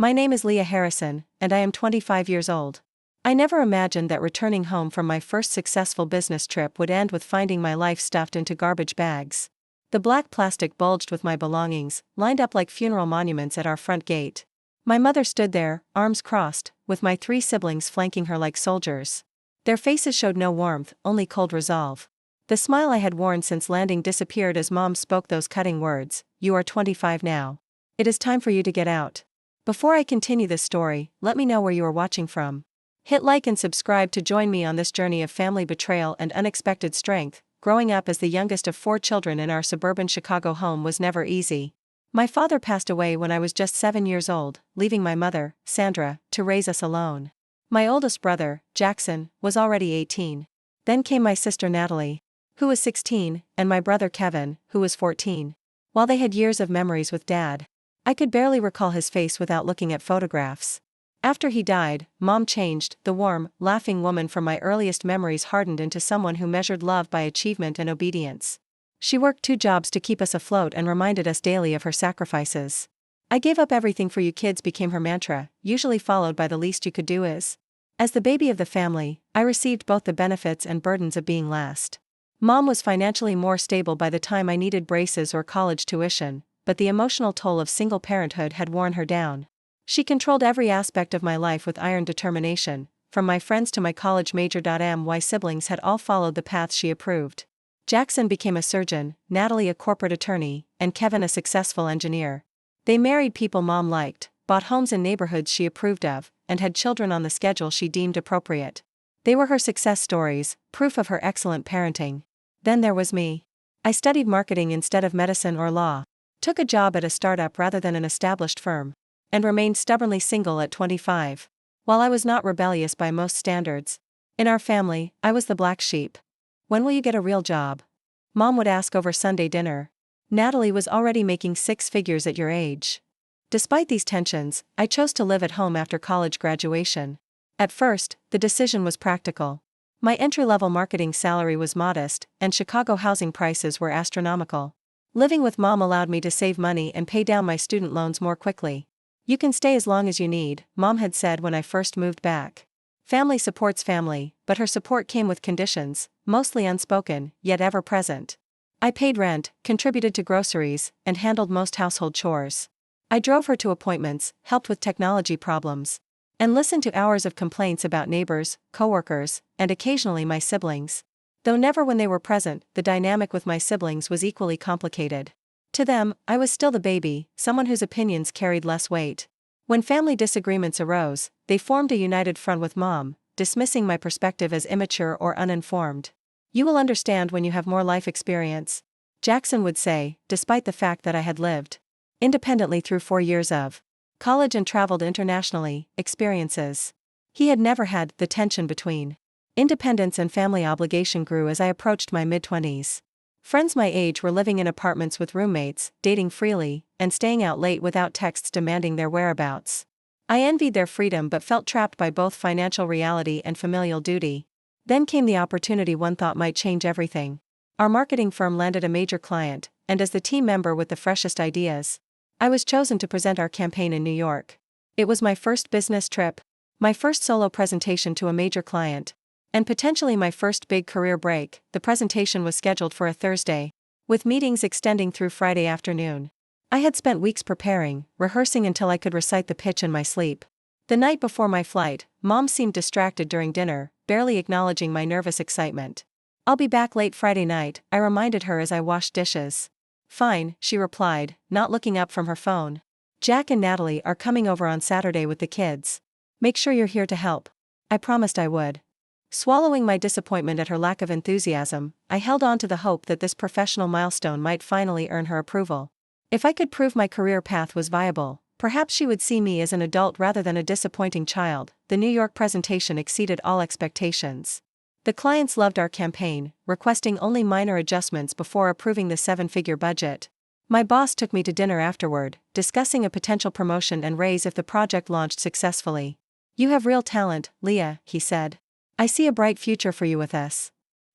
My name is Leah Harrison, and I am 25 years old. I never imagined that returning home from my first successful business trip would end with finding my life stuffed into garbage bags. The black plastic bulged with my belongings, lined up like funeral monuments at our front gate. My mother stood there, arms crossed, with my 3 siblings flanking her like soldiers. Their faces showed no warmth, only cold resolve. The smile I had worn since landing disappeared as Mom spoke those cutting words, "You are 25 now. It is time for you to get out." Before I continue this story, let me know where you are watching from. Hit like and subscribe to join me on this journey of family betrayal and unexpected strength. Growing up as the youngest of 4 children in our suburban Chicago home was never easy. My father passed away when I was just 7 years old, leaving my mother, Sandra, to raise us alone. My oldest brother, Jackson, was already 18. Then came my sister Natalie, who was 16, and my brother Kevin, who was 14. While they had years of memories with Dad, I could barely recall his face without looking at photographs. After he died, Mom changed. The warm, laughing woman from my earliest memories hardened into someone who measured love by achievement and obedience. She worked 2 jobs to keep us afloat and reminded us daily of her sacrifices. "I gave up everything for you kids" became her mantra, usually followed by "the least you could do is." As the baby of the family, I received both the benefits and burdens of being last. Mom was financially more stable by the time I needed braces or college tuition, but the emotional toll of single parenthood had worn her down. She controlled every aspect of my life with iron determination, from my friends to my college major. My siblings had all followed the path she approved. Jackson became a surgeon, Natalie a corporate attorney, and Kevin a successful engineer. They married people Mom liked, bought homes in neighborhoods she approved of, and had children on the schedule she deemed appropriate. They were her success stories, proof of her excellent parenting. Then there was me. I studied marketing instead of medicine or law, took a job at a startup rather than an established firm, and remained stubbornly single at 25. While I was not rebellious by most standards, in our family, I was the black sheep. "When will you get a real job?" Mom would ask over Sunday dinner. "Natalie was already making 6 figures at your age." Despite these tensions, I chose to live at home after college graduation. At first, the decision was practical. My entry-level marketing salary was modest, and Chicago housing prices were astronomical. Living with Mom allowed me to save money and pay down my student loans more quickly. "You can stay as long as you need," Mom had said when I first moved back. Family supports family, but her support came with conditions, mostly unspoken, yet ever present. I paid rent, contributed to groceries, and handled most household chores. I drove her to appointments, helped with technology problems, and listened to hours of complaints about neighbors, coworkers, and occasionally my siblings. Though never when they were present, the dynamic with my siblings was equally complicated. To them, I was still the baby, someone whose opinions carried less weight. When family disagreements arose, they formed a united front with Mom, dismissing my perspective as immature or uninformed. "You will understand when you have more life experience," Jackson would say, despite the fact that I had lived independently through 4 years of college and traveled internationally, experiences. He had never had the tension between independence and family obligation grew as I approached my mid-20s. Friends my age were living in apartments with roommates, dating freely, and staying out late without texts demanding their whereabouts. I envied their freedom but felt trapped by both financial reality and familial duty. Then came the opportunity one thought might change everything. Our marketing firm landed a major client, and as the team member with the freshest ideas, I was chosen to present our campaign in New York. It was my first business trip, my first solo presentation to a major client, and potentially my first big career break. The presentation was scheduled for a Thursday, with meetings extending through Friday afternoon. I had spent weeks preparing, rehearsing until I could recite the pitch in my sleep. The night before my flight, Mom seemed distracted during dinner, barely acknowledging my nervous excitement. "I'll be back late Friday night," I reminded her as I washed dishes. "Fine," she replied, not looking up from her phone. "Jack and Natalie are coming over on Saturday with the kids. Make sure you're here to help." I promised I would. Swallowing my disappointment at her lack of enthusiasm, I held on to the hope that this professional milestone might finally earn her approval. If I could prove my career path was viable, perhaps she would see me as an adult rather than a disappointing child. The New York presentation exceeded all expectations. The clients loved our campaign, requesting only minor adjustments before approving the 7-figure budget. My boss took me to dinner afterward, discussing a potential promotion and raise if the project launched successfully. "You have real talent, Leah," he said. "I see a bright future for you with us."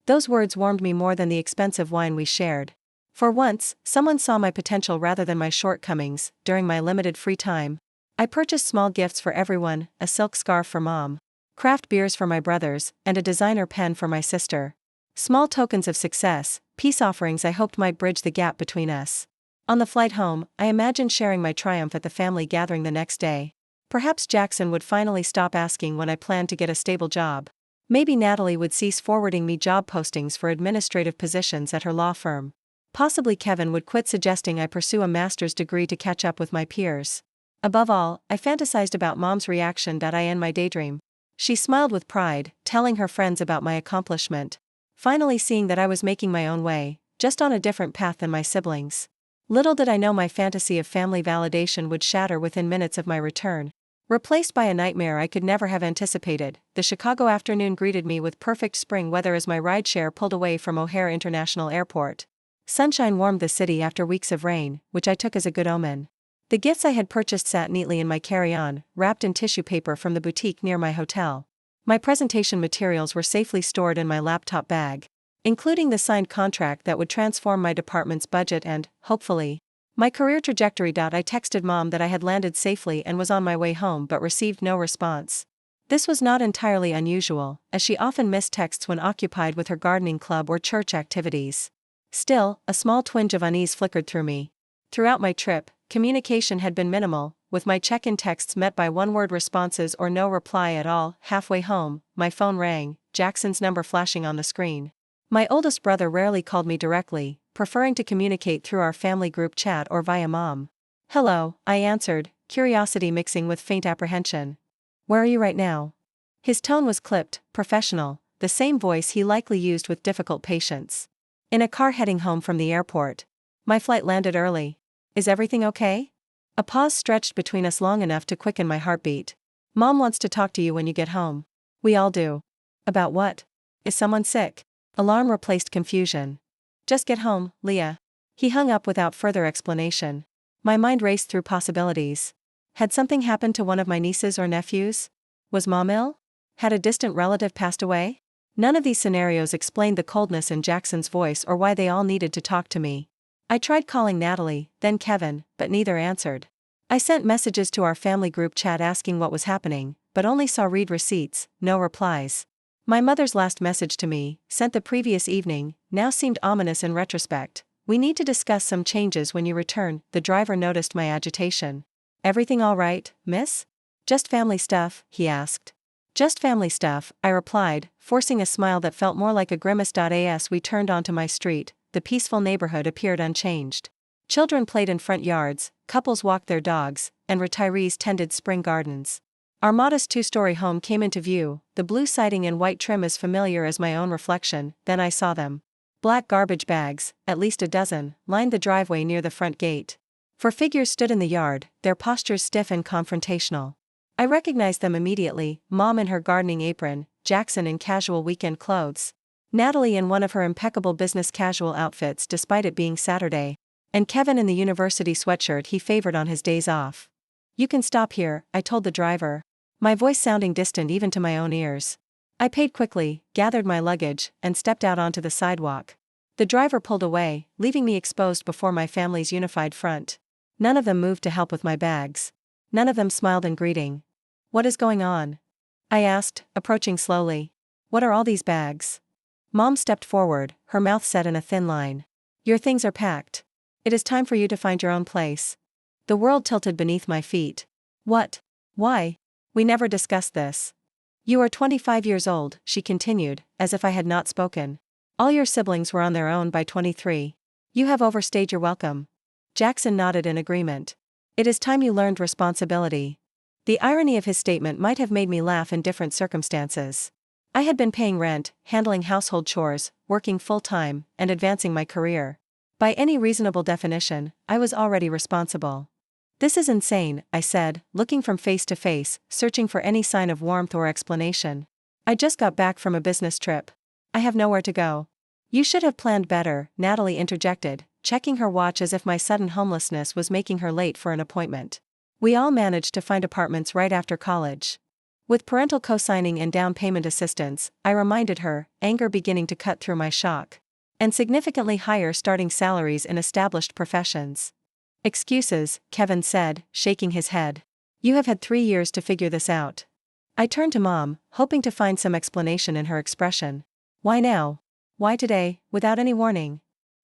Those words warmed me more than the expensive wine we shared. For once, someone saw my potential rather than my shortcomings. During my limited free time, I purchased small gifts for everyone, a silk scarf for Mom, craft beers for my brothers, and a designer pen for my sister. Small tokens of success, peace offerings I hoped might bridge the gap between us. On the flight home, I imagined sharing my triumph at the family gathering the next day. Perhaps Jackson would finally stop asking when I planned to get a stable job. Maybe Natalie would cease forwarding me job postings for administrative positions at her law firm. Possibly Kevin would quit suggesting I pursue a master's degree to catch up with my peers. Above all, I fantasized about Mom's reaction that I in my daydream. She smiled with pride, telling her friends about my accomplishment. Finally seeing that I was making my own way, just on a different path than my siblings. Little did I know my fantasy of family validation would shatter within minutes of my return. Replaced by a nightmare I could never have anticipated, the Chicago afternoon greeted me with perfect spring weather as my rideshare pulled away from O'Hare International Airport. Sunshine warmed the city after weeks of rain, which I took as a good omen. The gifts I had purchased sat neatly in my carry-on, wrapped in tissue paper from the boutique near my hotel. My presentation materials were safely stored in my laptop bag, including the signed contract that would transform my department's budget and, hopefully, my career trajectory. I texted Mom that I had landed safely and was on my way home but received no response. This was not entirely unusual, as she often missed texts when occupied with her gardening club or church activities. Still, a small twinge of unease flickered through me. Throughout my trip, communication had been minimal, with my check-in texts met by one-word responses or no reply at all. Halfway home, my phone rang, Jackson's number flashing on the screen. My oldest brother rarely called me directly, preferring to communicate through our family group chat or via Mom. "Hello," I answered, curiosity mixing with faint apprehension. "Where are you right now?" His tone was clipped, professional, the same voice he likely used with difficult patience. "In a car heading home from the airport. My flight landed early. Is everything okay?" A pause stretched between us long enough to quicken my heartbeat. "Mom wants to talk to you when you get home." "We all do." "About what? Is someone sick?" Alarm replaced confusion. "Just get home, Leah." He hung up without further explanation. My mind raced through possibilities. Had something happened to one of my nieces or nephews? Was Mom ill? Had a distant relative passed away? None of these scenarios explained the coldness in Jackson's voice or why they all needed to talk to me. I tried calling Natalie, then Kevin, but neither answered. I sent messages to our family group chat asking what was happening, but only saw read receipts, no replies. My mother's last message to me, sent the previous evening, now seemed ominous in retrospect. "We need to discuss some changes when you return." The driver noticed my agitation. "Everything all right, miss?" "Just family stuff," he asked. "Just family stuff," I replied, forcing a smile that felt more like a grimace. As we turned onto my street, the peaceful neighborhood appeared unchanged. Children played in front yards, couples walked their dogs, and retirees tended spring gardens. Our modest two-story home came into view, the blue siding and white trim as familiar as my own reflection. Then I saw them. Black garbage bags, at least a dozen, lined the driveway near the front gate. 4 figures stood in the yard, their postures stiff and confrontational. I recognized them immediately, Mom in her gardening apron, Jackson in casual weekend clothes, Natalie in one of her impeccable business casual outfits despite it being Saturday, and Kevin in the university sweatshirt he favored on his days off. "You can stop here," I told the driver, my voice sounding distant even to my own ears. I paid quickly, gathered my luggage, and stepped out onto the sidewalk. The driver pulled away, leaving me exposed before my family's unified front. None of them moved to help with my bags. None of them smiled in greeting. "What is going on?" I asked, approaching slowly. "What are all these bags?" Mom stepped forward, her mouth set in a thin line. "Your things are packed. It is time for you to find your own place." The world tilted beneath my feet. "What? Why? We never discussed this." "You are 25 years old," she continued, as if I had not spoken. "All your siblings were on their own by 23. You have overstayed your welcome." Jackson nodded in agreement. "It is time you learned responsibility." The irony of his statement might have made me laugh in different circumstances. I had been paying rent, handling household chores, working full-time, and advancing my career. By any reasonable definition, I was already responsible. "This is insane," I said, looking from face to face, searching for any sign of warmth or explanation. "I just got back from a business trip. I have nowhere to go." "You should have planned better," Natalie interjected, checking her watch as if my sudden homelessness was making her late for an appointment. "We all managed to find apartments right after college." With parental co-signing and down payment assistance, I reminded her, anger beginning to cut through my shock. "And significantly higher starting salaries in established professions." "Excuses," Kevin said, shaking his head. You have had 3 years to figure this out. I turned to Mom, hoping to find some explanation in her expression. Why now? Why today, without any warning?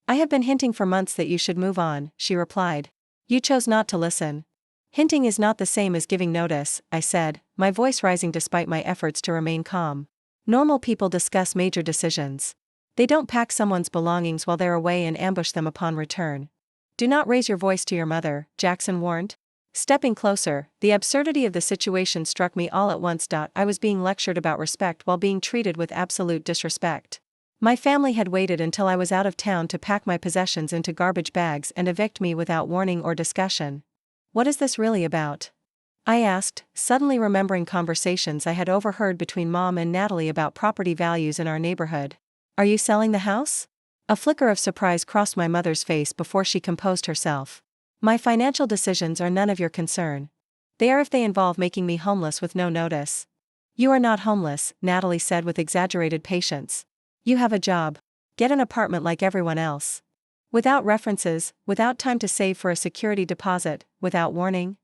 I have been hinting for months that you should move on, she replied. You chose not to listen. Hinting is not the same as giving notice, I said, my voice rising despite my efforts to remain calm. Normal people discuss major decisions. They don't pack someone's belongings while they're away and ambush them upon return. Do not raise your voice to your mother, Jackson warned. Stepping closer, the absurdity of the situation struck me all at once. I was being lectured about respect while being treated with absolute disrespect. My family had waited until I was out of town to pack my possessions into garbage bags and evict me without warning or discussion. What is this really about? I asked, suddenly remembering conversations I had overheard between Mom and Natalie about property values in our neighborhood. Are you selling the house? A flicker of surprise crossed my mother's face before she composed herself. My financial decisions are none of your concern. They are if they involve making me homeless with no notice. You are not homeless, Natalie said with exaggerated patience. You have a job. Get an apartment like everyone else. Without references, without time to save for a security deposit, without warning.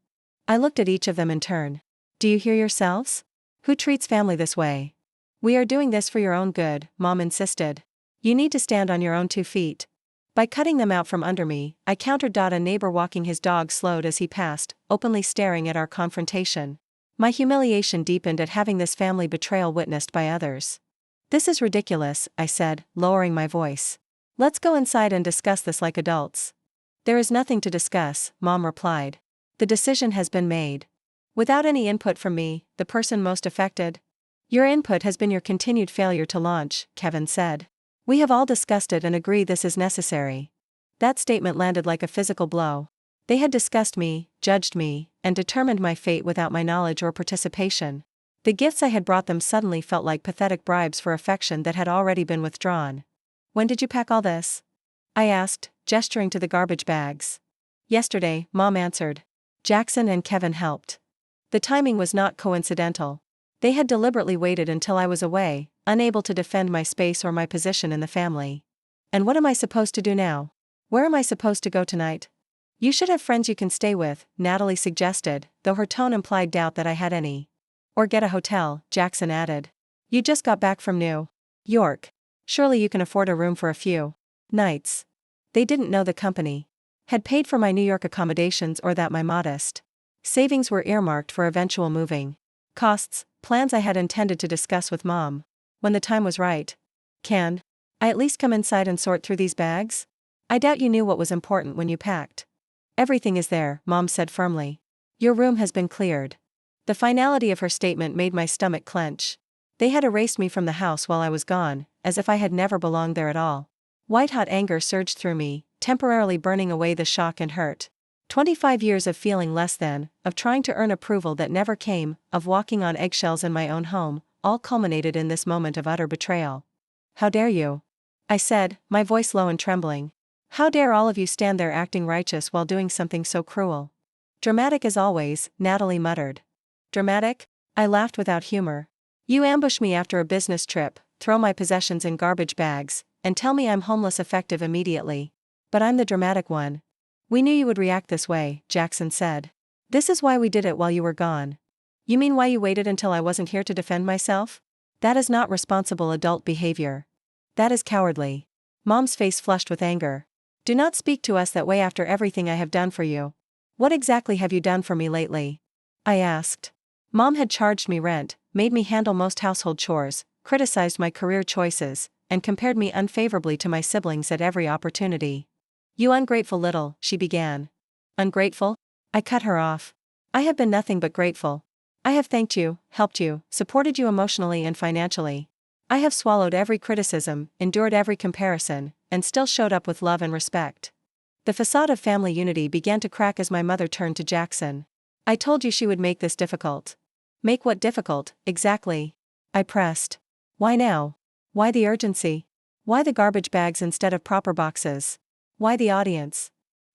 I looked at each of them in turn. Do you hear yourselves? Who treats family this way? We are doing this for your own good, Mom insisted. You need to stand on your own 2 feet. By cutting them out from under me, I countered. A neighbor walking his dog slowed as he passed, openly staring at our confrontation. My humiliation deepened at having this family betrayal witnessed by others. This is ridiculous, I said, lowering my voice. Let's go inside and discuss this like adults. There is nothing to discuss, Mom replied. The decision has been made. Without any input from me, the person most affected. Your input has been your continued failure to launch, Kevin said. We have all discussed it and agree this is necessary. That statement landed like a physical blow. They had discussed me, judged me, and determined my fate without my knowledge or participation. The gifts I had brought them suddenly felt like pathetic bribes for affection that had already been withdrawn. When did you pack all this? I asked, gesturing to the garbage bags. Yesterday, Mom answered. Jackson and Kevin helped. The timing was not coincidental. They had deliberately waited until I was away, unable to defend my space or my position in the family. And what am I supposed to do now? Where am I supposed to go tonight? You should have friends you can stay with, Natalie suggested, though her tone implied doubt that I had any. Or get a hotel, Jackson added. You just got back from New York. Surely you can afford a room for a few nights. They didn't know the company had paid for my New York accommodations or that my modest savings were earmarked for eventual moving costs, plans I had intended to discuss with Mom when the time was right. Can I at least come inside and sort through these bags? I doubt you knew what was important when you packed. Everything is there, Mom said firmly. Your room has been cleared. The finality of her statement made my stomach clench. They had erased me from the house while I was gone, as if I had never belonged there at all. White-hot anger surged through me, temporarily burning away the shock and hurt. 25 years of feeling less than, of trying to earn approval that never came, of walking on eggshells in my own home, all culminated in this moment of utter betrayal. How dare you? I said, my voice low and trembling. How dare all of you stand there acting righteous while doing something so cruel? Dramatic as always, Natalie muttered. Dramatic? I laughed without humor. You ambush me after a business trip, throw my possessions in garbage bags, and tell me I'm homeless effective immediately. But I'm the dramatic one. We knew you would react this way, Jackson said. This is why we did it while you were gone. You mean why you waited until I wasn't here to defend myself? That is not responsible adult behavior. That is cowardly. Mom's face flushed with anger. Do not speak to us that way after everything I have done for you. What exactly have you done for me lately? I asked. Mom had charged me rent, made me handle most household chores, criticized my career choices, and compared me unfavorably to my siblings at every opportunity. You ungrateful little, she began. Ungrateful? I cut her off. I have been nothing but grateful. I have thanked you, helped you, supported you emotionally and financially. I have swallowed every criticism, endured every comparison, and still showed up with love and respect. The facade of family unity began to crack as my mother turned to Jackson. I told you she would make this difficult. Make what difficult, exactly? I pressed. Why now? Why the urgency? Why the garbage bags instead of proper boxes? Why the audience?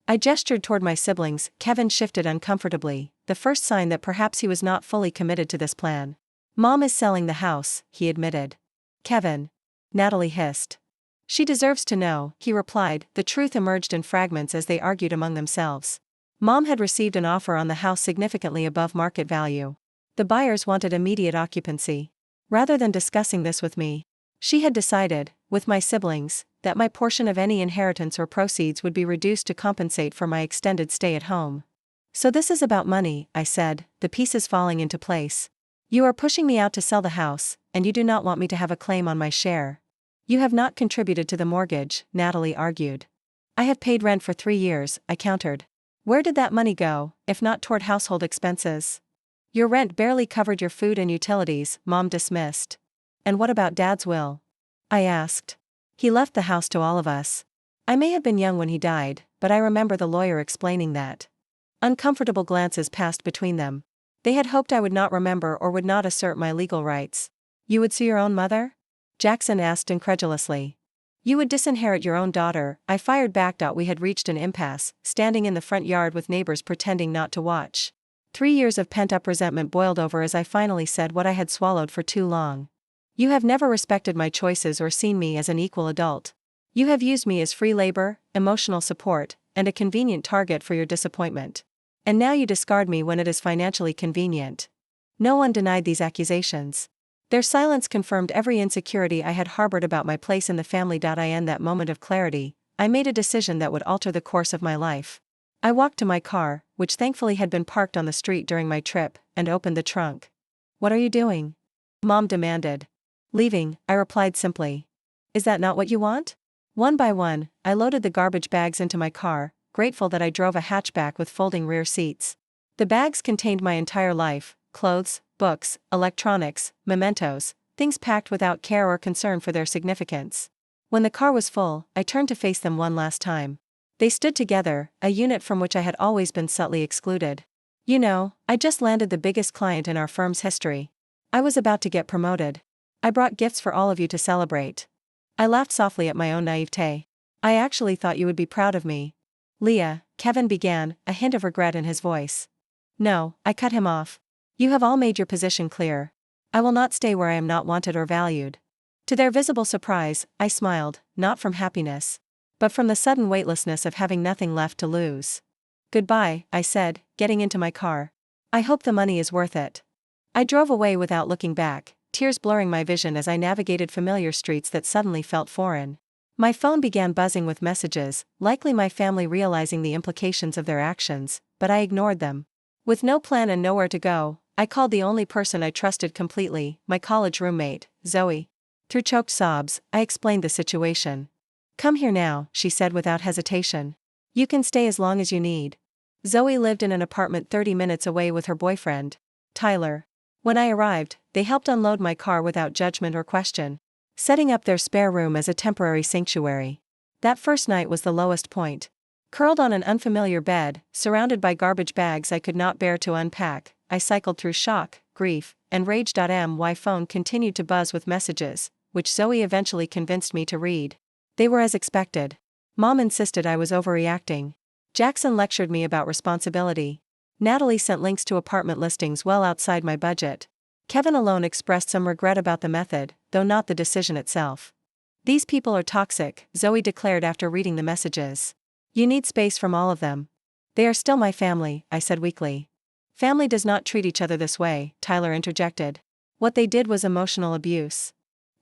I gestured toward my siblings. Kevin shifted uncomfortably, the first sign that perhaps he was not fully committed to this plan. Mom is selling the house, he admitted. Kevin. Natalie hissed. She deserves to know, he replied. The truth emerged in fragments as they argued among themselves. Mom had received an offer on the house significantly above market value. The buyers wanted immediate occupancy. Rather than discussing this with me, she had decided, with my siblings, that my portion of any inheritance or proceeds would be reduced to compensate for my extended stay at home. So this is about money, I said, the pieces falling into place. You are pushing me out to sell the house, and you do not want me to have a claim on my share. You have not contributed to the mortgage, Natalie argued. I have paid rent for 3 years, I countered. Where did that money go, if not toward household expenses? Your rent barely covered your food and utilities, Mom dismissed. And what about Dad's will? I asked. He left the house to all of us. I may have been young when he died, but I remember the lawyer explaining that. Uncomfortable glances passed between them. They had hoped I would not remember or would not assert my legal rights. You would sue your own mother? Jackson asked incredulously. You would disinherit your own daughter, I fired back. We had reached an impasse, standing in the front yard with neighbors pretending not to watch. 3 years of pent-up resentment boiled over as I finally said what I had swallowed for too long. You have never respected my choices or seen me as an equal adult. You have used me as free labor, emotional support, and a convenient target for your disappointment. And now you discard me when it is financially convenient. No one denied these accusations. Their silence confirmed every insecurity I had harbored about my place in the family. In that moment of clarity, I made a decision that would alter the course of my life. I walked to my car, which thankfully had been parked on the street during my trip, and opened the trunk. What are you doing? Mom demanded. Leaving, I replied simply. Is that not what you want? One by one, I loaded the garbage bags into my car, grateful that I drove a hatchback with folding rear seats. The bags contained my entire life, clothes, books, electronics, mementos, things packed without care or concern for their significance. When the car was full, I turned to face them one last time. They stood together, a unit from which I had always been subtly excluded. You know, I just landed the biggest client in our firm's history. I was about to get promoted. I brought gifts for all of you to celebrate. I laughed softly at my own naivete. I actually thought you would be proud of me. Leah, Kevin began, a hint of regret in his voice. No, I cut him off. You have all made your position clear. I will not stay where I am not wanted or valued. To their visible surprise, I smiled, not from happiness, but from the sudden weightlessness of having nothing left to lose. Goodbye, I said, getting into my car. I hope the money is worth it. I drove away without looking back, tears blurring my vision as I navigated familiar streets that suddenly felt foreign. My phone began buzzing with messages, likely my family realizing the implications of their actions, but I ignored them. With no plan and nowhere to go, I called the only person I trusted completely, my college roommate, Zoe. Through choked sobs, I explained the situation. Come here now, she said without hesitation. You can stay as long as you need. Zoe lived in an apartment 30 minutes away with her boyfriend, Tyler. When I arrived, they helped unload my car without judgment or question, setting up their spare room as a temporary sanctuary. That first night was the lowest point. Curled on an unfamiliar bed, surrounded by garbage bags I could not bear to unpack, I cycled through shock, grief, and rage. My phone continued to buzz with messages, which Zoe eventually convinced me to read. They were as expected. Mom insisted I was overreacting. Jackson lectured me about responsibility. Natalie sent links to apartment listings well outside my budget. Kevin alone expressed some regret about the method, though not the decision itself. These people are toxic, Zoe declared after reading the messages. You need space from all of them. They are still my family, I said weakly. Family does not treat each other this way, Tyler interjected. What they did was emotional abuse.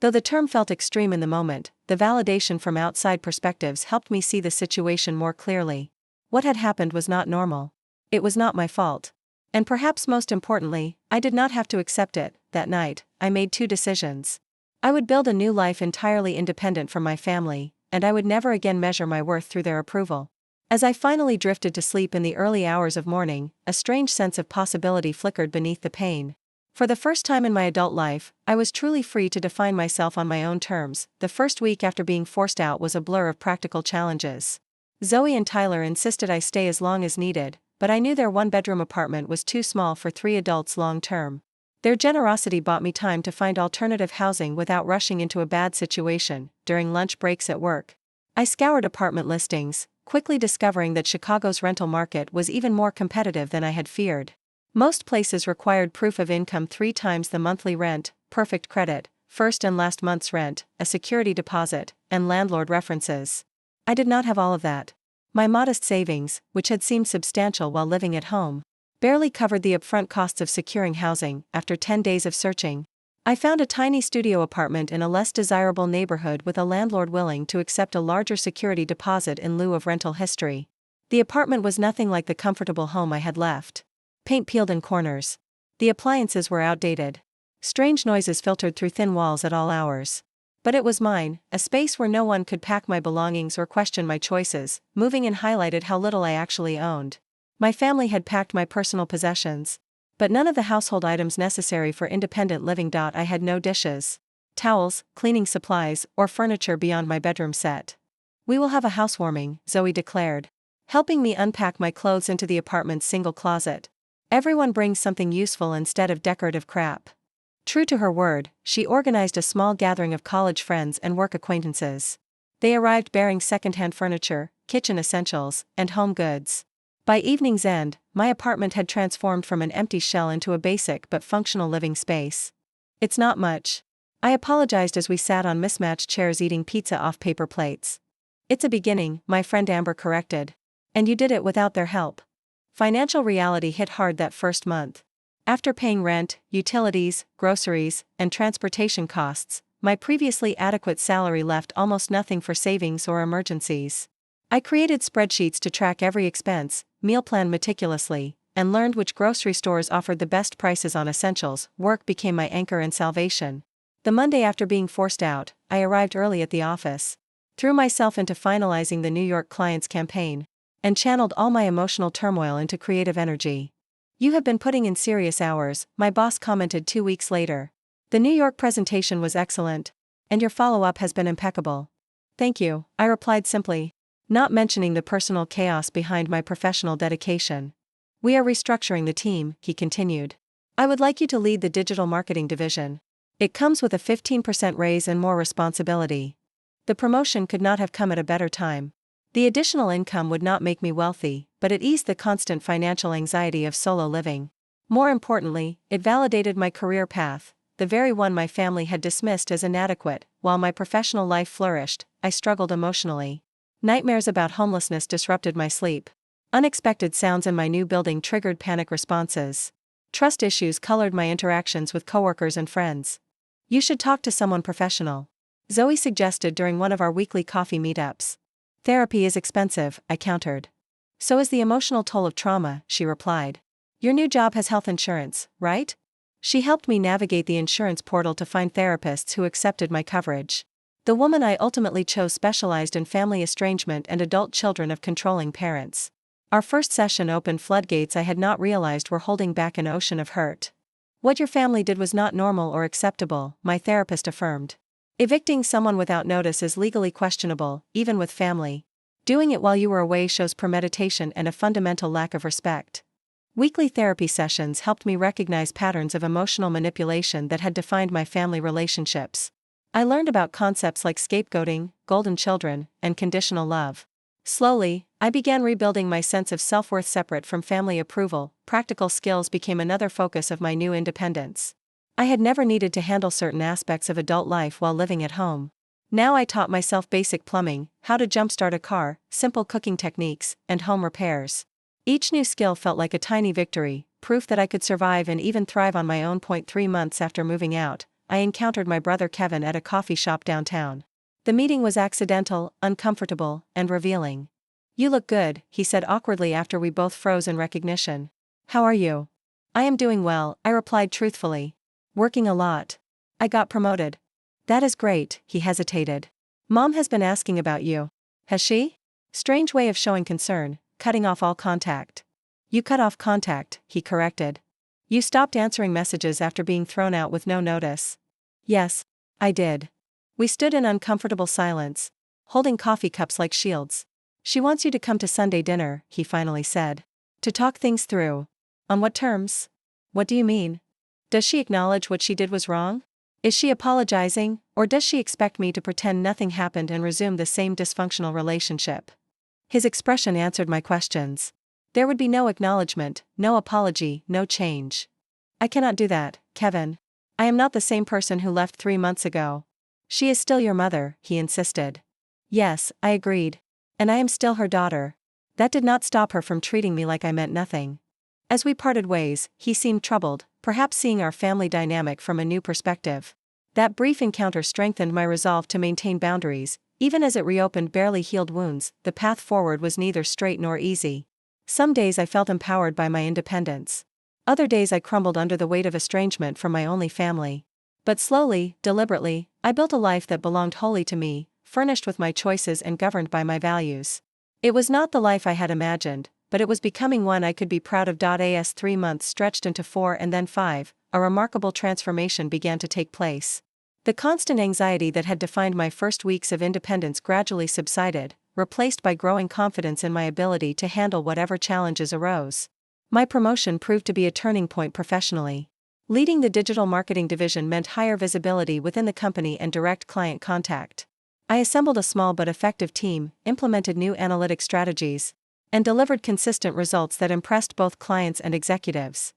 Though the term felt extreme in the moment, the validation from outside perspectives helped me see the situation more clearly. What had happened was not normal. It was not my fault. And perhaps most importantly, I did not have to accept it. That night, I made 2 decisions. I would build a new life entirely independent from my family, and I would never again measure my worth through their approval. As I finally drifted to sleep in the early hours of morning, a strange sense of possibility flickered beneath the pain. For the first time in my adult life, I was truly free to define myself on my own terms. The first week after being forced out was a blur of practical challenges. Zoe and Tyler insisted I stay as long as needed, but I knew their 1-bedroom apartment was too small for 3 adults long term. Their generosity bought me time to find alternative housing without rushing into a bad situation. During lunch breaks at work, I scoured apartment listings, quickly discovering that Chicago's rental market was even more competitive than I had feared. Most places required proof of income 3 times the monthly rent, perfect credit, first and last month's rent, a security deposit, and landlord references. I did not have all of that. My modest savings, which had seemed substantial while living at home, barely covered the upfront costs of securing housing. After 10 days of searching, I found a tiny studio apartment in a less desirable neighborhood with a landlord willing to accept a larger security deposit in lieu of rental history. The apartment was nothing like the comfortable home I had left. Paint peeled in corners. The appliances were outdated. Strange noises filtered through thin walls at all hours. But it was mine, a space where no one could pack my belongings or question my choices. Moving in highlighted how little I actually owned. My family had packed my personal possessions, but none of the household items necessary for independent living. I had no dishes, towels, cleaning supplies, or furniture beyond my bedroom set. "We will have a housewarming," Zoe declared, helping me unpack my clothes into the apartment's single closet. "Everyone brings something useful instead of decorative crap." True to her word, she organized a small gathering of college friends and work acquaintances. They arrived bearing secondhand furniture, kitchen essentials, and home goods. By evening's end, my apartment had transformed from an empty shell into a basic but functional living space. "It's not much," I apologized as we sat on mismatched chairs eating pizza off paper plates. "It's a beginning," my friend Amber corrected. "And you did it without their help." Financial reality hit hard that first month. After paying rent, utilities, groceries, and transportation costs, my previously adequate salary left almost nothing for savings or emergencies. I created spreadsheets to track every expense, meal planned meticulously, and learned which grocery stores offered the best prices on essentials. Work became my anchor and salvation. The Monday after being forced out, I arrived early at the office, threw myself into finalizing the New York client's campaign, and channeled all my emotional turmoil into creative energy. "You have been putting in serious hours," my boss commented 2 weeks later. "The New York presentation was excellent, and your follow-up has been impeccable." "Thank you," I replied simply, not mentioning the personal chaos behind my professional dedication. "We are restructuring the team," he continued. "I would like you to lead the digital marketing division. It comes with a 15% raise and more responsibility." The promotion could not have come at a better time. The additional income would not make me wealthy, but it eased the constant financial anxiety of solo living. More importantly, it validated my career path, the very one my family had dismissed as inadequate. While my professional life flourished, I struggled emotionally. Nightmares about homelessness disrupted my sleep. Unexpected sounds in my new building triggered panic responses. Trust issues colored my interactions with coworkers and friends. "You should talk to someone professional," Zoe suggested during one of our weekly coffee meetups. "Therapy is expensive," I countered. "So is the emotional toll of trauma," she replied. "Your new job has health insurance, right?" She helped me navigate the insurance portal to find therapists who accepted my coverage. The woman I ultimately chose specialized in family estrangement and adult children of controlling parents. Our first session opened floodgates I had not realized were holding back an ocean of hurt. "What your family did was not normal or acceptable," my therapist affirmed. "Evicting someone without notice is legally questionable, even with family. Doing it while you were away shows premeditation and a fundamental lack of respect." Weekly therapy sessions helped me recognize patterns of emotional manipulation that had defined my family relationships. I learned about concepts like scapegoating, golden children, and conditional love. Slowly, I began rebuilding my sense of self-worth separate from family approval. Practical skills became another focus of my new independence. I had never needed to handle certain aspects of adult life while living at home. Now I taught myself basic plumbing, how to jumpstart a car, simple cooking techniques, and home repairs. Each new skill felt like a tiny victory, proof that I could survive and even thrive on my own. 3 months after moving out, I encountered my brother Kevin at a coffee shop downtown. The meeting was accidental, uncomfortable, and revealing. "You look good," he said awkwardly after we both froze in recognition. "How are you?" "I am doing well," I replied truthfully. "Working a lot. I got promoted." "That is great," he hesitated. "Mom has been asking about you." "Has she?" Strange way of showing concern, cutting off all contact. "You cut off contact," he corrected. "You stopped answering messages after being thrown out with no notice." "Yes, I did." We stood in uncomfortable silence, holding coffee cups like shields. "She wants you to come to Sunday dinner," he finally said. "To talk things through." "On what terms?" "What do you mean? Does she acknowledge what she did was wrong? Is she apologizing, or does she expect me to pretend nothing happened and resume the same dysfunctional relationship?" His expression answered my questions. There would be no acknowledgement, no apology, no change. "I cannot do that, Kevin. I am not the same person who left 3 months ago." "She is still your mother," he insisted. "Yes," I agreed. "And I am still her daughter." That did not stop her from treating me like I meant nothing. As we parted ways, he seemed troubled, perhaps seeing our family dynamic from a new perspective. That brief encounter strengthened my resolve to maintain boundaries, even as it reopened barely healed wounds. The path forward was neither straight nor easy. Some days I felt empowered by my independence. Other days I crumbled under the weight of estrangement from my only family. But slowly, deliberately, I built a life that belonged wholly to me, furnished with my choices and governed by my values. It was not the life I had imagined, but it was becoming one I could be proud of. As 3 months stretched into 4 and then 5, a remarkable transformation began to take place. The constant anxiety that had defined my first weeks of independence gradually subsided, replaced by growing confidence in my ability to handle whatever challenges arose. My promotion proved to be a turning point professionally. Leading the digital marketing division meant higher visibility within the company and direct client contact. I assembled a small but effective team, implemented new analytic strategies, and delivered consistent results that impressed both clients and executives.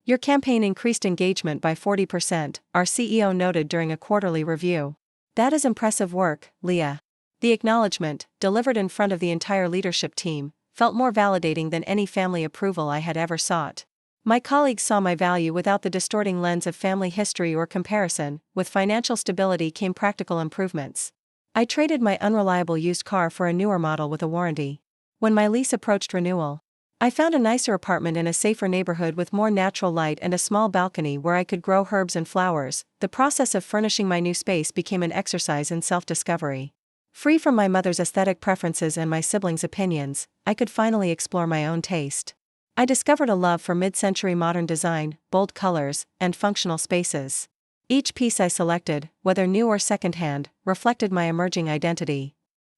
Your campaign increased engagement by 40%, our CEO noted during a quarterly review. That is impressive work, Leah. The acknowledgement, delivered in front of the entire leadership team, felt more validating than any family approval I had ever sought. My colleagues saw my value without the distorting lens of family history or comparison. With financial stability came practical improvements. I traded my unreliable used car for a newer model with a warranty. When my lease approached renewal, I found a nicer apartment in a safer neighborhood with more natural light and a small balcony where I could grow herbs and flowers. The process of furnishing my new space became an exercise in self-discovery. Free from my mother's aesthetic preferences and my siblings' opinions, I could finally explore my own taste. I discovered a love for mid-century modern design, bold colors, and functional spaces. Each piece I selected, whether new or secondhand, reflected my emerging identity.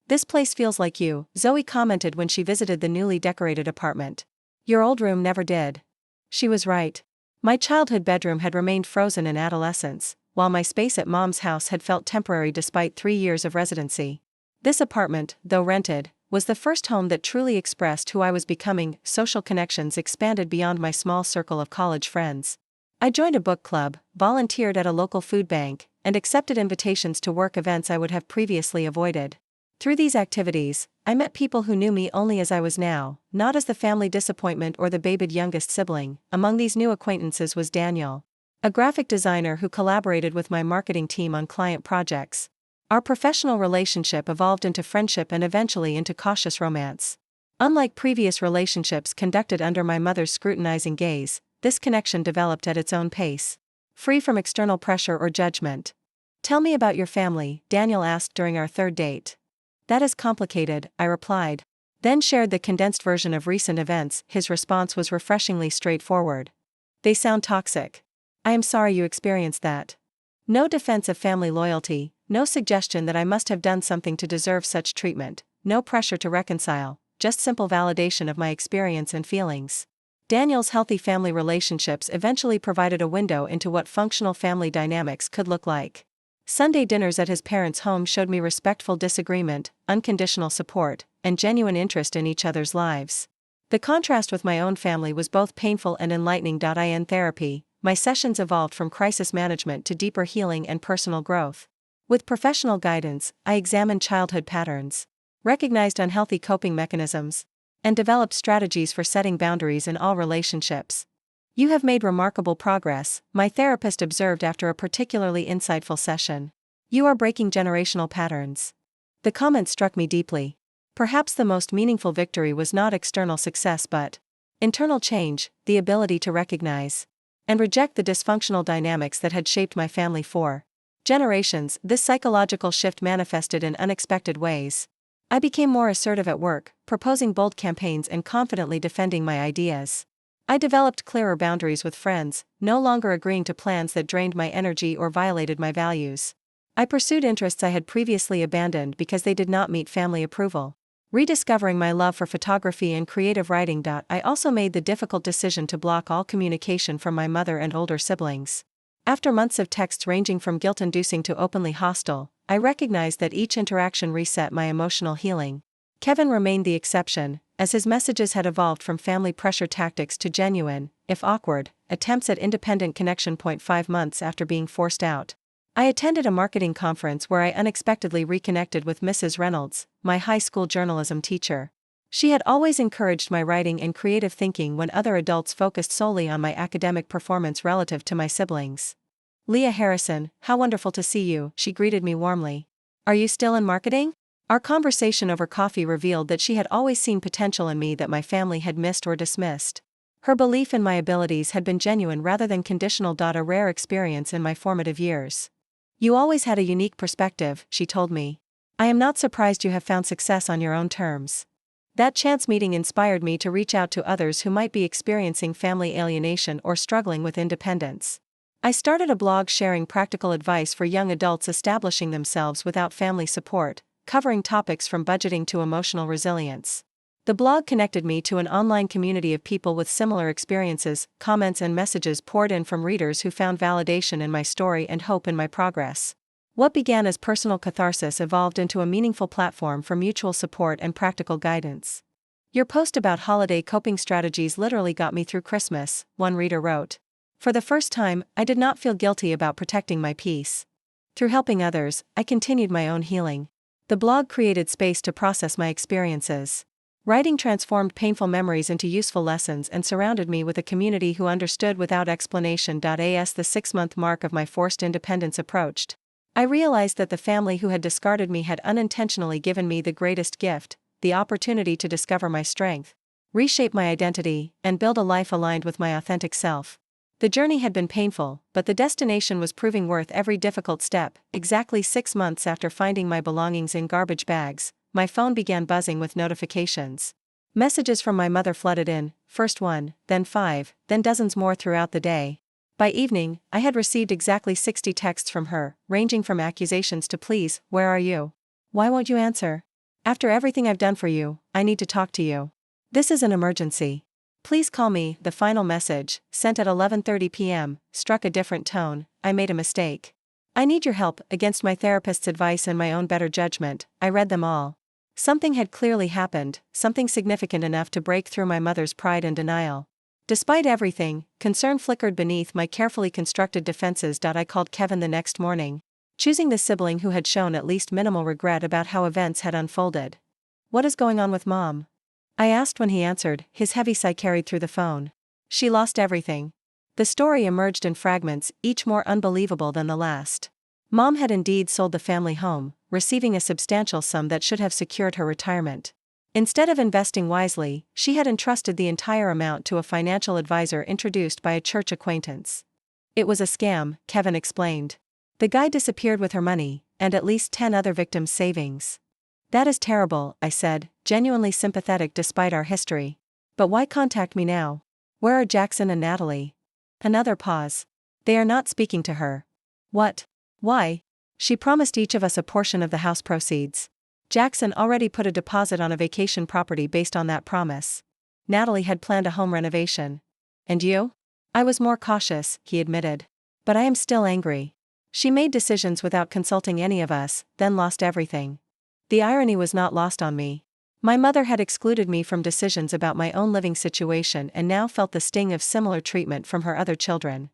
"This place feels like you," Zoe commented when she visited the newly decorated apartment. "Your old room never did." She was right. My childhood bedroom had remained frozen in adolescence, while my space at Mom's house had felt temporary despite 3 years of residency. This apartment, though rented, was the first home that truly expressed who I was becoming. Social connections expanded beyond my small circle of college friends. I joined a book club, volunteered at a local food bank, and accepted invitations to work events I would have previously avoided. Through these activities, I met people who knew me only as I was now, not as the family disappointment or the babied youngest sibling. Among these new acquaintances was Daniel, a graphic designer who collaborated with my marketing team on client projects. Our professional relationship evolved into friendship and eventually into cautious romance. Unlike previous relationships conducted under my mother's scrutinizing gaze, this connection developed at its own pace, free from external pressure or judgment. "Tell me about your family," Daniel asked during our third date. "That is complicated," I replied. Then shared the condensed version of recent events. His response was refreshingly straightforward. "They sound toxic. I am sorry you experienced that." No defense of family loyalty, no suggestion that I must have done something to deserve such treatment, no pressure to reconcile, just simple validation of my experience and feelings. Daniel's healthy family relationships eventually provided a window into what functional family dynamics could look like. Sunday dinners at his parents' home showed me respectful disagreement, unconditional support, and genuine interest in each other's lives. The contrast with my own family was both painful and enlightening. In therapy, my sessions evolved from crisis management to deeper healing and personal growth. With professional guidance, I examined childhood patterns, recognized unhealthy coping mechanisms, and developed strategies for setting boundaries in all relationships. "You have made remarkable progress," my therapist observed after a particularly insightful session. "You are breaking generational patterns." The comment struck me deeply. Perhaps the most meaningful victory was not external success but internal change, the ability to recognize and reject the dysfunctional dynamics that had shaped my family for generations. This psychological shift manifested in unexpected ways. I became more assertive at work, proposing bold campaigns and confidently defending my ideas. I developed clearer boundaries with friends, no longer agreeing to plans that drained my energy or violated my values. I pursued interests I had previously abandoned because they did not meet family approval, rediscovering my love for photography and creative writing. I also made the difficult decision to block all communication from my mother and older siblings. After months of texts ranging from guilt-inducing to openly hostile, I recognized that each interaction reset my emotional healing. Kevin remained the exception, as his messages had evolved from family pressure tactics to genuine, if awkward, attempts at independent connection. 5 months after being forced out, I attended a marketing conference where I unexpectedly reconnected with Mrs. Reynolds, my high school journalism teacher. She had always encouraged my writing and creative thinking when other adults focused solely on my academic performance relative to my siblings. "Leah Harrison, how wonderful to see you," she greeted me warmly. "Are you still in marketing?" Our conversation over coffee revealed that she had always seen potential in me that my family had missed or dismissed. Her belief in my abilities had been genuine rather than conditional. A rare experience in my formative years. "You always had a unique perspective," she told me. "I am not surprised you have found success on your own terms." That chance meeting inspired me to reach out to others who might be experiencing family alienation or struggling with independence. I started a blog sharing practical advice for young adults establishing themselves without family support, covering topics from budgeting to emotional resilience. The blog connected me to an online community of people with similar experiences. Comments and messages poured in from readers who found validation in my story and hope in my progress. What began as personal catharsis evolved into a meaningful platform for mutual support and practical guidance. "Your post about holiday coping strategies literally got me through Christmas," one reader wrote. "For the first time, I did not feel guilty about protecting my peace. Through helping others, I continued my own healing." The blog created space to process my experiences. Writing transformed painful memories into useful lessons and surrounded me with a community who understood without explanation. As the 6-month mark of my forced independence approached, I realized that the family who had discarded me had unintentionally given me the greatest gift: the opportunity to discover my strength, reshape my identity, and build a life aligned with my authentic self. The journey had been painful, but the destination was proving worth every difficult step. Exactly 6 months after finding my belongings in garbage bags, my phone began buzzing with notifications. Messages from my mother flooded in, first 1, then 5, then dozens more throughout the day. By evening, I had received exactly 60 texts from her, ranging from accusations to "Please, where are you? Why won't you answer? After everything I've done for you, I need to talk to you. This is an emergency. Please call me." The final message, sent at 11:30 p.m., struck a different tone. "I made a mistake. I need your help." Against my therapist's advice and my own better judgment, I read them all. Something had clearly happened, something significant enough to break through my mother's pride and denial. Despite everything, concern flickered beneath my carefully constructed defenses. I called Kevin the next morning, choosing the sibling who had shown at least minimal regret about how events had unfolded. "What is going on with Mom?" I asked when he answered, his heavy sigh carried through the phone. "She lost everything." The story emerged in fragments, each more unbelievable than the last. Mom had indeed sold the family home, receiving a substantial sum that should have secured her retirement. Instead of investing wisely, she had entrusted the entire amount to a financial advisor introduced by a church acquaintance. "It was a scam," Kevin explained. "The guy disappeared with her money, and at least 10 other victims' savings." "That is terrible," I said, genuinely sympathetic despite our history. "But why contact me now? Where are Jackson and Natalie?" Another pause. "They are not speaking to her." "What? Why?" "She promised each of us a portion of the house proceeds. Jackson already put a deposit on a vacation property based on that promise. Natalie had planned a home renovation. And you?" "I was more cautious," he admitted. "But I am still angry. She made decisions without consulting any of us, then lost everything." The irony was not lost on me. My mother had excluded me from decisions about my own living situation and now felt the sting of similar treatment from her other children.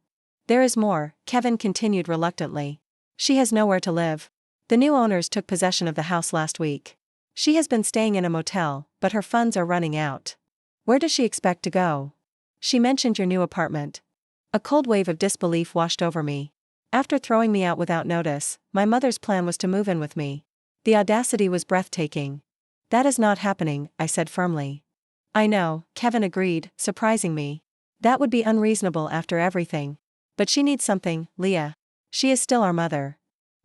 "There is more," Kevin continued reluctantly. "She has nowhere to live. The new owners took possession of the house last week. She has been staying in a motel, but her funds are running out. Where does she expect to go?" "She mentioned your new apartment." A cold wave of disbelief washed over me. After throwing me out without notice, my mother's plan was to move in with me. The audacity was breathtaking. "That is not happening," I said firmly. "I know," Kevin agreed, surprising me. "That would be unreasonable after everything. But she needs something, Leah. She is still our mother."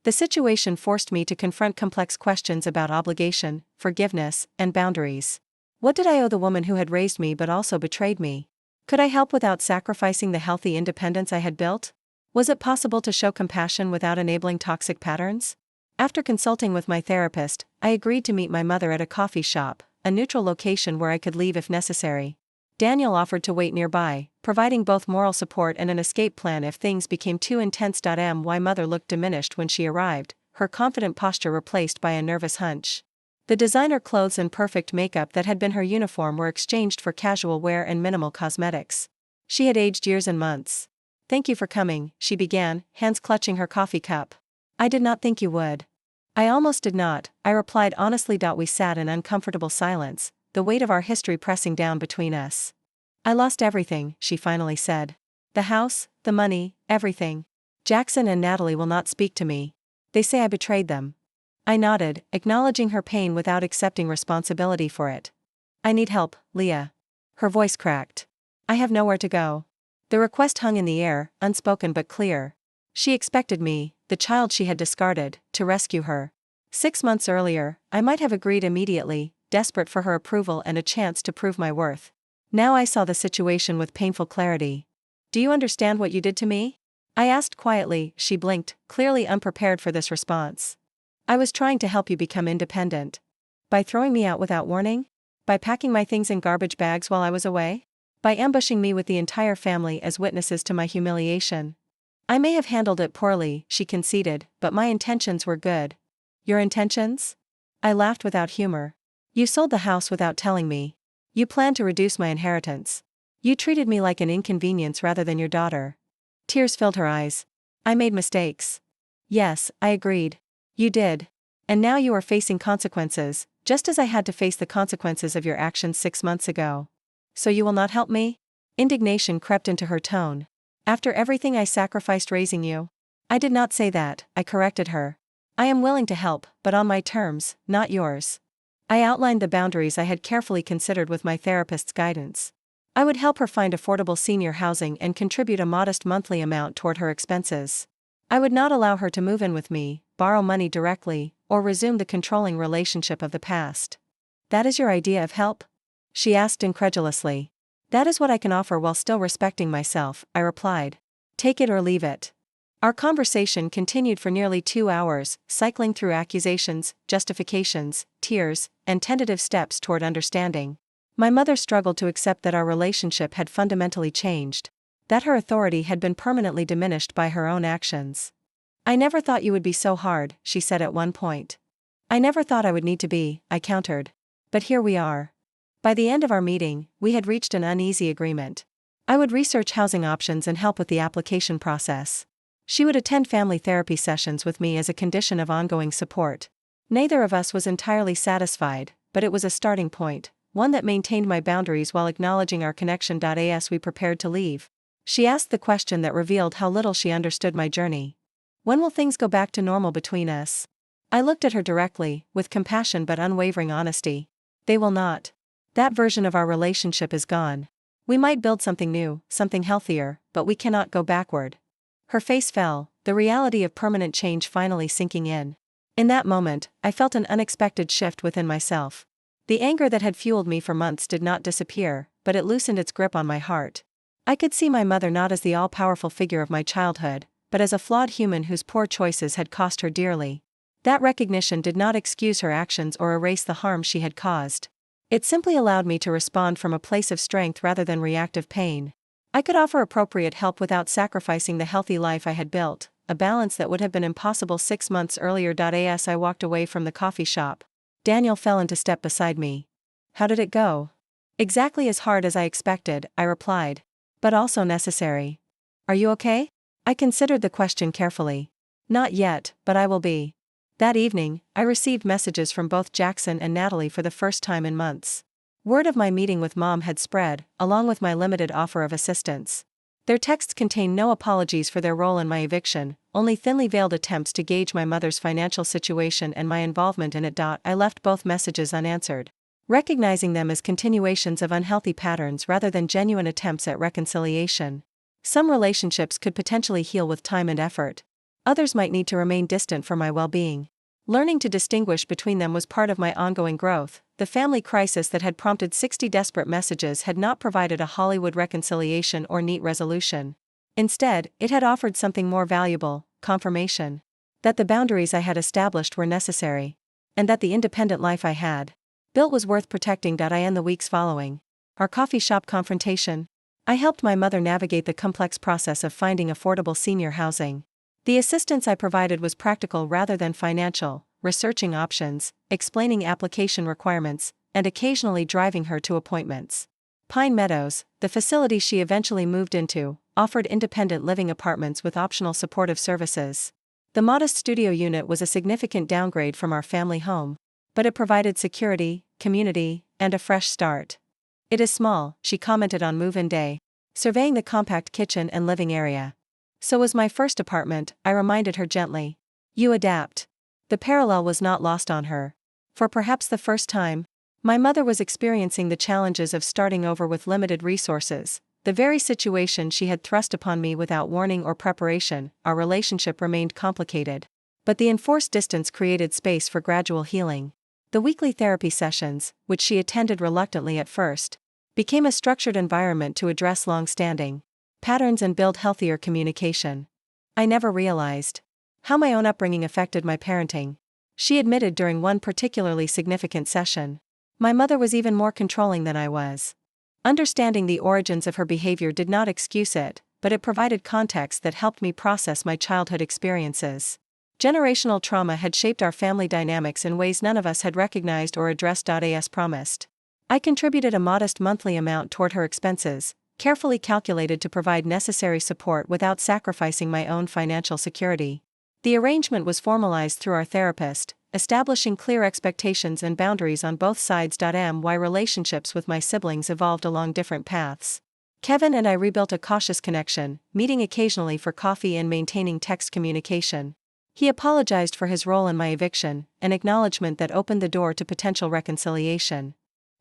The situation forced me to confront complex questions about obligation, forgiveness, and boundaries. What did I owe the woman who had raised me but also betrayed me? Could I help without sacrificing the healthy independence I had built? Was it possible to show compassion without enabling toxic patterns? After consulting with my therapist, I agreed to meet my mother at a coffee shop, a neutral location where I could leave if necessary. Daniel offered to wait nearby, providing both moral support and an escape plan if things became too intense. My mother looked diminished when she arrived, her confident posture replaced by a nervous hunch. The designer clothes and perfect makeup that had been her uniform were exchanged for casual wear and minimal cosmetics. She had aged years and months. "Thank you for coming," she began, hands clutching her coffee cup. "I did not think you would." "I almost did not," I replied honestly. We sat in uncomfortable silence, the weight of our history pressing down between us. I lost everything, she finally said. The house, the money, everything. Jackson and Natalie will not speak to me. They say I betrayed them. I nodded, acknowledging her pain without accepting responsibility for it. I need help, Leah. Her voice cracked. I have nowhere to go. The request hung in the air, unspoken but clear. She expected me, the child she had discarded, to rescue her. 6 months earlier, I might have agreed immediately, desperate for her approval and a chance to prove my worth. Now I saw the situation with painful clarity. Do you understand what you did to me? I asked quietly. She blinked, clearly unprepared for this response. I was trying to help you become independent. By throwing me out without warning? By packing my things in garbage bags while I was away? By ambushing me with the entire family as witnesses to my humiliation? I may have handled it poorly, she conceded, but my intentions were good. Your intentions? I laughed without humor. You sold the house without telling me. You planned to reduce my inheritance. You treated me like an inconvenience rather than your daughter. Tears filled her eyes. I made mistakes. Yes, I agreed. You did. And now you are facing consequences, just as I had to face the consequences of your actions 6 months ago. So you will not help me? Indignation crept into her tone. After everything I sacrificed raising you? I did not say that, I corrected her. I am willing to help, but on my terms, not yours. I outlined the boundaries I had carefully considered with my therapist's guidance. I would help her find affordable senior housing and contribute a modest monthly amount toward her expenses. I would not allow her to move in with me, borrow money directly, or resume the controlling relationship of the past. That is your idea of help? She asked incredulously. That is what I can offer while still respecting myself, I replied. Take it or leave it. Our conversation continued for nearly 2 hours, cycling through accusations, justifications, tears, and tentative steps toward understanding. My mother struggled to accept that our relationship had fundamentally changed, that her authority had been permanently diminished by her own actions. I never thought you would be so hard, she said at one point. I never thought I would need to be, I countered. But here we are. By the end of our meeting, we had reached an uneasy agreement. I would research housing options and help with the application process. She would attend family therapy sessions with me as a condition of ongoing support. Neither of us was entirely satisfied, but it was a starting point, one that maintained my boundaries while acknowledging our connection. As we prepared to leave, she asked the question that revealed how little she understood my journey. When will things go back to normal between us? I looked at her directly, with compassion but unwavering honesty. They will not. That version of our relationship is gone. We might build something new, something healthier, but we cannot go backward. Her face fell, the reality of permanent change finally sinking in. In that moment, I felt an unexpected shift within myself. The anger that had fueled me for months did not disappear, but it loosened its grip on my heart. I could see my mother not as the all-powerful figure of my childhood, but as a flawed human whose poor choices had cost her dearly. That recognition did not excuse her actions or erase the harm she had caused. It simply allowed me to respond from a place of strength rather than reactive pain. I could offer appropriate help without sacrificing the healthy life I had built, a balance that would have been impossible 6 months earlier. As I walked away from the coffee shop, Daniel fell into step beside me. How did it go? Exactly as hard as I expected, I replied. But also necessary. Are you okay? I considered the question carefully. Not yet, but I will be. That evening, I received messages from both Jackson and Natalie for the first time in months. Word of my meeting with Mom had spread, along with my limited offer of assistance. Their texts contained no apologies for their role in my eviction, only thinly veiled attempts to gauge my mother's financial situation and my involvement in it. I left both messages unanswered, recognizing them as continuations of unhealthy patterns rather than genuine attempts at reconciliation. Some relationships could potentially heal with time and effort. Others might need to remain distant for my well-being. Learning to distinguish between them was part of my ongoing growth. The family crisis that had prompted 60 desperate messages had not provided a Hollywood reconciliation or neat resolution. Instead, it had offered something more valuable: confirmation. That the boundaries I had established were necessary. And that the independent life I had built was worth protecting. In the weeks following our coffee shop confrontation, I helped my mother navigate the complex process of finding affordable senior housing. The assistance I provided was practical rather than financial, researching options, explaining application requirements, and occasionally driving her to appointments. Pine Meadows, the facility she eventually moved into, offered independent living apartments with optional supportive services. The modest studio unit was a significant downgrade from our family home, but it provided security, community, and a fresh start. It is small, she commented on move-in day, surveying the compact kitchen and living area. So was my first apartment, I reminded her gently. You adapt. The parallel was not lost on her. For perhaps the first time, my mother was experiencing the challenges of starting over with limited resources, the very situation she had thrust upon me without warning or preparation. Our relationship remained complicated, but the enforced distance created space for gradual healing. The weekly therapy sessions, which she attended reluctantly at first, became a structured environment to address long-standing patterns and build healthier communication. I never realized how my own upbringing affected my parenting, she admitted during one particularly significant session. My mother was even more controlling than I was. Understanding the origins of her behavior did not excuse it, but it provided context that helped me process my childhood experiences. Generational trauma had shaped our family dynamics in ways none of us had recognized or addressed. As promised, I contributed a modest monthly amount toward her expenses, carefully calculated to provide necessary support without sacrificing my own financial security. The arrangement was formalized through our therapist, establishing clear expectations and boundaries on both sides. My relationships with my siblings evolved along different paths. Kevin and I rebuilt a cautious connection, meeting occasionally for coffee and maintaining text communication. He apologized for his role in my eviction, an acknowledgement that opened the door to potential reconciliation.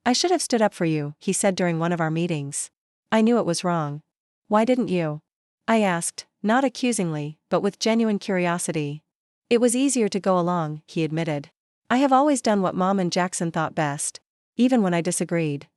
I should have stood up for you, he said during one of our meetings. I knew it was wrong. Why didn't you? I asked, not accusingly, but with genuine curiosity. It was easier to go along, he admitted. I have always done what Mom and Jackson thought best, even when I disagreed.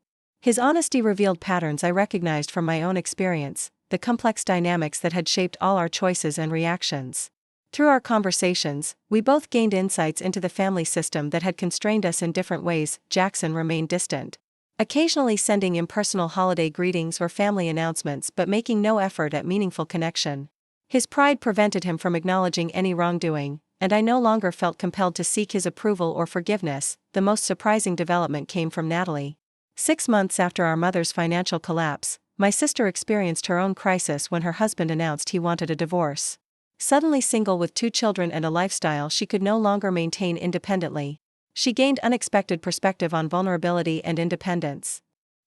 His honesty revealed patterns I recognized from my own experience, the complex dynamics that had shaped all our choices and reactions. Through our conversations, we both gained insights into the family system that had constrained us in different ways. Jackson remained distant, occasionally sending impersonal holiday greetings or family announcements but making no effort at meaningful connection. His pride prevented him from acknowledging any wrongdoing, and I no longer felt compelled to seek his approval or forgiveness. The most surprising development came from Natalie. 6 months after our mother's financial collapse, my sister experienced her own crisis when her husband announced he wanted a divorce. Suddenly single with 2 children and a lifestyle she could no longer maintain independently, she gained unexpected perspective on vulnerability and independence.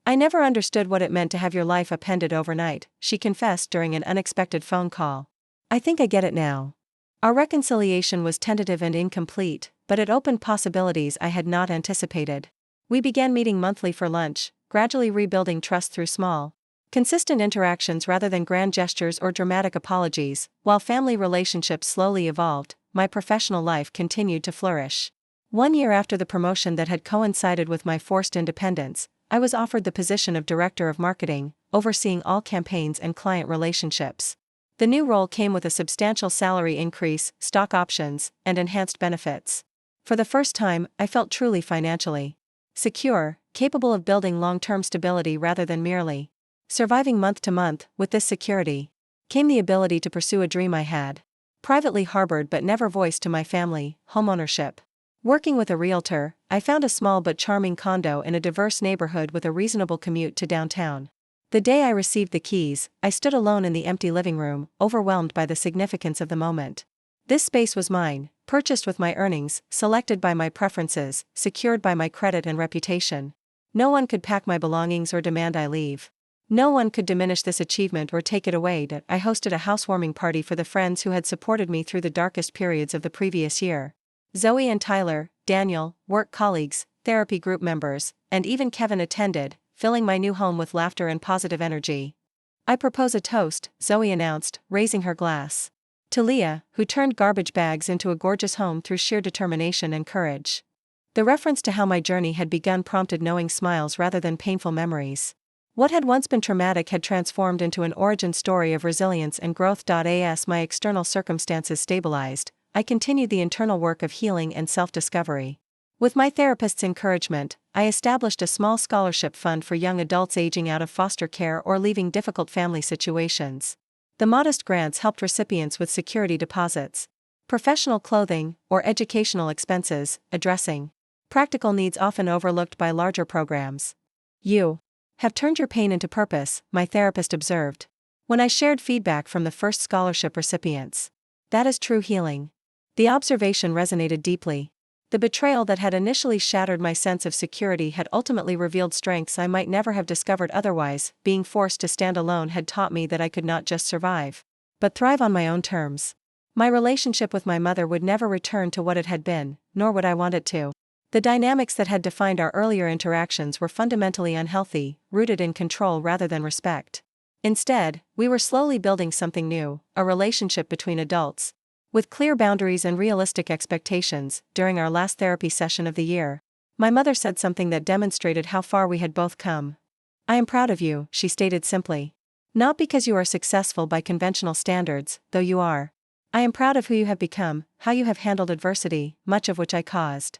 I never understood what it meant to have your life upended overnight, she confessed during an unexpected phone call. I think I get it now. Our reconciliation was tentative and incomplete, but it opened possibilities I had not anticipated. We began meeting monthly for lunch, gradually rebuilding trust through small, consistent interactions rather than grand gestures or dramatic apologies. While family relationships slowly evolved, my professional life continued to flourish. 1 year after the promotion that had coincided with my forced independence, I was offered the position of Director of Marketing, overseeing all campaigns and client relationships. The new role came with a substantial salary increase, stock options, and enhanced benefits. For the first time, I felt truly financially secure, capable of building long-term stability rather than merely surviving month to month. With this security came the ability to pursue a dream I had privately harbored but never voiced to my family: homeownership. Working with a realtor, I found a small but charming condo in a diverse neighborhood with a reasonable commute to downtown. The day I received the keys, I stood alone in the empty living room, overwhelmed by the significance of the moment. This space was mine, purchased with my earnings, selected by my preferences, secured by my credit and reputation. No one could pack my belongings or demand I leave. No one could diminish this achievement or take it away. I hosted a housewarming party for the friends who had supported me through the darkest periods of the previous year. Zoe and Tyler, Daniel, work colleagues, therapy group members, and even Kevin attended, filling my new home with laughter and positive energy. I propose a toast, Zoe announced, raising her glass. To Leah, who turned garbage bags into a gorgeous home through sheer determination and courage. The reference to how my journey had begun prompted knowing smiles rather than painful memories. What had once been traumatic had transformed into an origin story of resilience and growth. As my external circumstances stabilized, I continued the internal work of healing and self-discovery. With my therapist's encouragement, I established a small scholarship fund for young adults aging out of foster care or leaving difficult family situations. The modest grants helped recipients with security deposits, professional clothing, or educational expenses, addressing practical needs often overlooked by larger programs. You have turned your pain into purpose, my therapist observed, when I shared feedback from the first scholarship recipients. That is true healing. The observation resonated deeply. The betrayal that had initially shattered my sense of security had ultimately revealed strengths I might never have discovered otherwise. Being forced to stand alone had taught me that I could not just survive, but thrive on my own terms. My relationship with my mother would never return to what it had been, nor would I want it to. The dynamics that had defined our earlier interactions were fundamentally unhealthy, rooted in control rather than respect. Instead, we were slowly building something new, a relationship between adults, with clear boundaries and realistic expectations. During our last therapy session of the year, my mother said something that demonstrated how far we had both come. "I am proud of you," she stated simply. "Not because you are successful by conventional standards, though you are. I am proud of who you have become, how you have handled adversity, much of which I caused."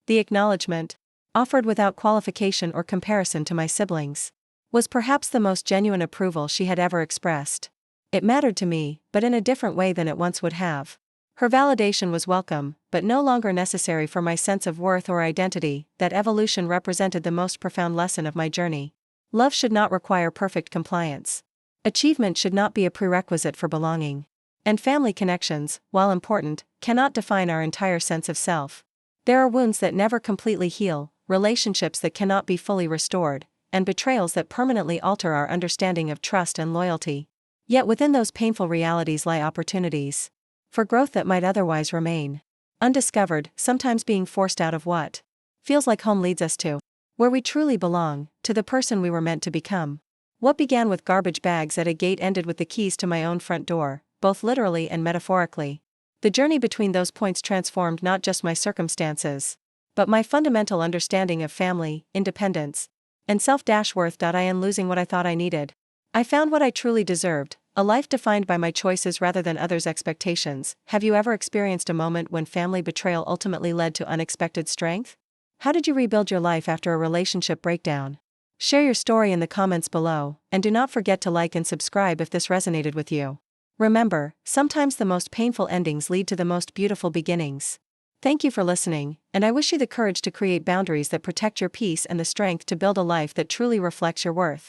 The acknowledgement, offered without qualification or comparison to my siblings, was perhaps the most genuine approval she had ever expressed. It mattered to me, but in a different way than it once would have. Her validation was welcome, but no longer necessary for my sense of worth or identity. That evolution represented the most profound lesson of my journey. Love should not require perfect compliance. Achievement should not be a prerequisite for belonging. And family connections, while important, cannot define our entire sense of self. There are wounds that never completely heal, relationships that cannot be fully restored, and betrayals that permanently alter our understanding of trust and loyalty. Yet within those painful realities lie opportunities for growth that might otherwise remain undiscovered, sometimes being forced out of what feels like home leads us to where we truly belong, to the person we were meant to become. What began with garbage bags at a gate ended with the keys to my own front door, both literally and metaphorically. The journey between those points transformed not just my circumstances, but my fundamental understanding of family, independence, and self-worth. In losing what I thought I needed, I found what I truly deserved, a life defined by my choices rather than others' expectations. Have you ever experienced a moment when family betrayal ultimately led to unexpected strength? How did you rebuild your life after a relationship breakdown? Share your story in the comments below, and do not forget to like and subscribe if this resonated with you. Remember, sometimes the most painful endings lead to the most beautiful beginnings. Thank you for listening, and I wish you the courage to create boundaries that protect your peace and the strength to build a life that truly reflects your worth.